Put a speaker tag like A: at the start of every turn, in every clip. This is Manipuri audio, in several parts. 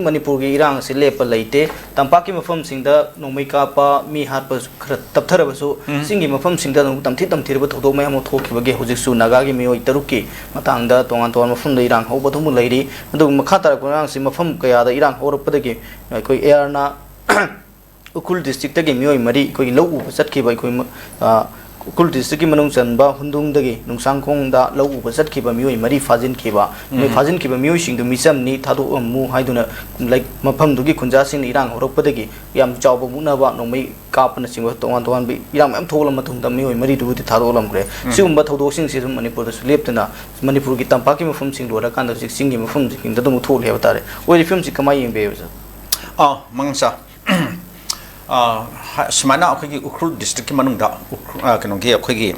A: manipur gi irang si lepa leite tampaki mafam singda nomai kapa mi harpa khara tapthara basu singi mafam singda tamthi ba thodo mayam thokhiba ge hojiksu naga gi mioi taruki matangda tongan ton mafam da irang hoba thumu leiri madu makha tar ko rang si mafam kaya da irang horapda gi koi air na ukul district ta gi mioi mari koi lau satkiba koi ukul district ki manung chanba hundung dagi nungsangkong da lau satkiba mioi mari fajin khiba me fajin khiba mioi sing du misam ni thadu mu haiduna like mafam dugi khunja sing irang horopdagi yam chawba muna ba nomai kapna sing tongan tongan bi irang am tholam mathung da mioi mari du ti thadolam gre sigumba thodo sing si manipur da leptana manipur gi tampaki mafam sing dora kan da sing gi mafam sing da mu thol heba tare oi film si kamai yeng be
B: mangsa semana akhoi ukrul district ki manung da kanongge akhoi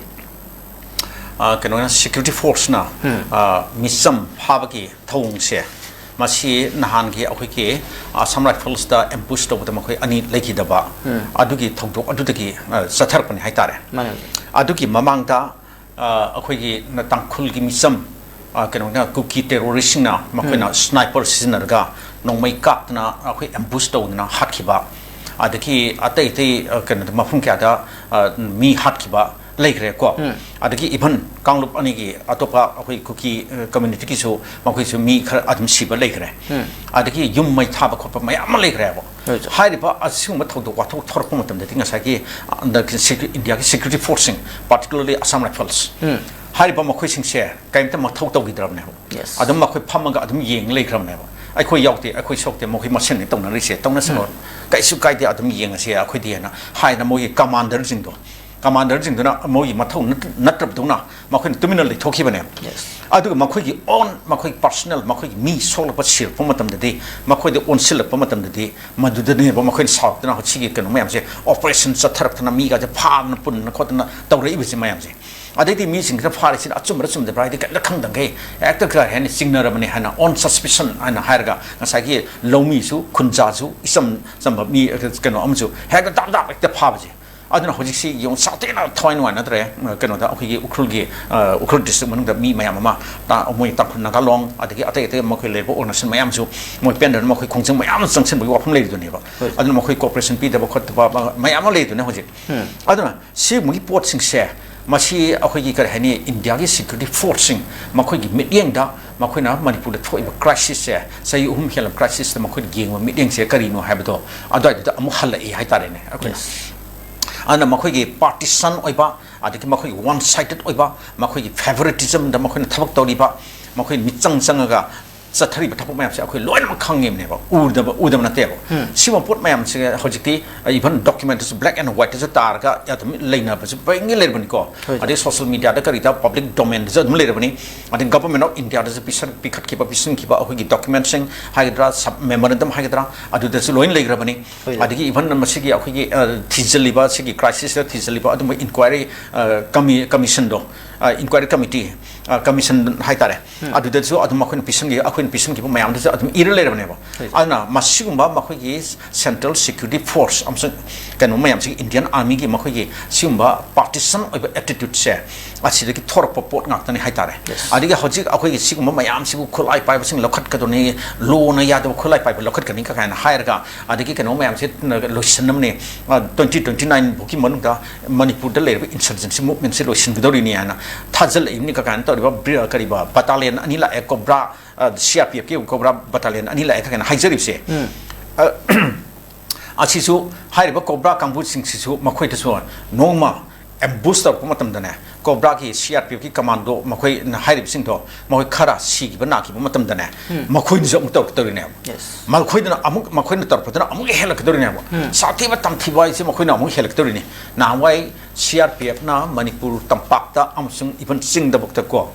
B: kanong security force na misam habaki thong se masi nahan gi akhoi ki Assam Rifles da ambush to da akhoi ani leki da ba adugi thongdok adudagi sathar pani haitare adugi mamang da akhoi gi na tangkhul gi misam kanong na kuki terrorist na makhoi na sniper sinar ga nongmai kap na akhoi ambush to na hatkiba adaki atai kan mafum kya da mi hat kiba laikre ko adaki even kanglup ani gi atopa akoi kuki community ki so makoi so mi khar adam siba laikre adaki yum mai thaba khop mai am laikre bo hai ba asung ma thod wa thok thor pum tam de tinga sa ki India ki security forcing particularly Assam Rifles hai ba makoi sing se kaim ta ma thok to gi dram ne adam makoi phamaga adam yeng laikram ne I quite yachty, I quite shocked the Mohimasin, don't reset, don't listen. Kaisukai the Adam Yang, I quit the high the Mohi commander Zindo. Commander Zindona, Mohi Maton, not up Dona, Makin terminally talk even. Yes. I do Makui on Makui personal, Makui me solo but sheer, Pomatum the day, Makui the own silver Pomatum the day, Madu the name of Makin South, now Chicken, Mamse, Operation Satartan Amiga, the Palm, Pun, the Cotton, Dogre with Mamse. I did the meeting the party in Atsum the bride, the Kangdang gay, actor and signal of Hana on suspicion and a Harga, as I hear Lomisu, Kunzazu, some of me at Ganomzu, had a dog like the poverty. I don't know what you see, you Satina, Twine one, another Canada, Ukrugi, Ukrul district, the me, my mamma, Moy Takunagalong, at the Ate Mokile, or Mayamzu, Moy Pendant Moki Konsum, my Amazon, we walk from later to never. I don't know Moki Corporation Peter, my Amalay to know it. I don't know, see, we port sing share. Masi akhoi kar hani India ki security forcing makhoi gi mityeng da makhoi na Manipur da thoi ba crisis se sai helam crisis da makhoi geng ma mityeng se kari no habato adai da amu hal e hai tare ne akhoi ana makhoi gi partisan oiba adiki makhoi one sided oiba makhoi gi favoritism da makhoi na thabak tori ba makhoi michang changaga Sathari but Tapam say, Loin Kang him never, Udam Natero. Simon put my hojiti, even documents black and white as a targa at Lena, but bring 11 go. At this social media, the Carita public domain is a Mullerani, and the government of India does a piece of keep a piece keep a documenting Hydra, sub memorandum Hydra, I do the Loin Lake Rabani, I think even the Masigi, Tizaliba, Sigi crisis, Tizaliba, inquiry commission do. Inquiry committee, commission Haitare. I do that so at Makun Pisson, Aquin Pisson, keep my arms at irrelevant never. Anna, Masumba Makoy's Central Security Force, Kanomam, Indian Army, Makoye, Sumba, partisan attitude share. I see the Torpo Port Nathan Haitare. I think a Hojik, Akoy, Sigma, my arms who collide by passing Lokat Kadone, Lona Yado collide by Lokat Kanika and Hirega. I think Kanomam said Lucianamne 2029 Pokemon, Manipur, the labor insurgency movement situation with Oriniana. Tazal Nika Cantor, Kariba, Battalion, Anila, Cobra, CRPF, Cobra Battalion, Anila, and Hizerip. Asisu, Hariba Cobra, Cambusin Sisu, Maquetus, Noma, and Booster Pomatum Dana, Cobra, CRPF Commando, Maquay, and Hirip Sinto, Moikara, Sig, Banaki, Pomatum Dana, Maquin's Doctorina. Yes. Malquidna, Maquin Torpatana, Amuk Helictorina, Sativa Tamtiva is Maquina, Amuk Helictorini. Now, why CRPF na Manipur Tampakta Amsung even sing the book to go.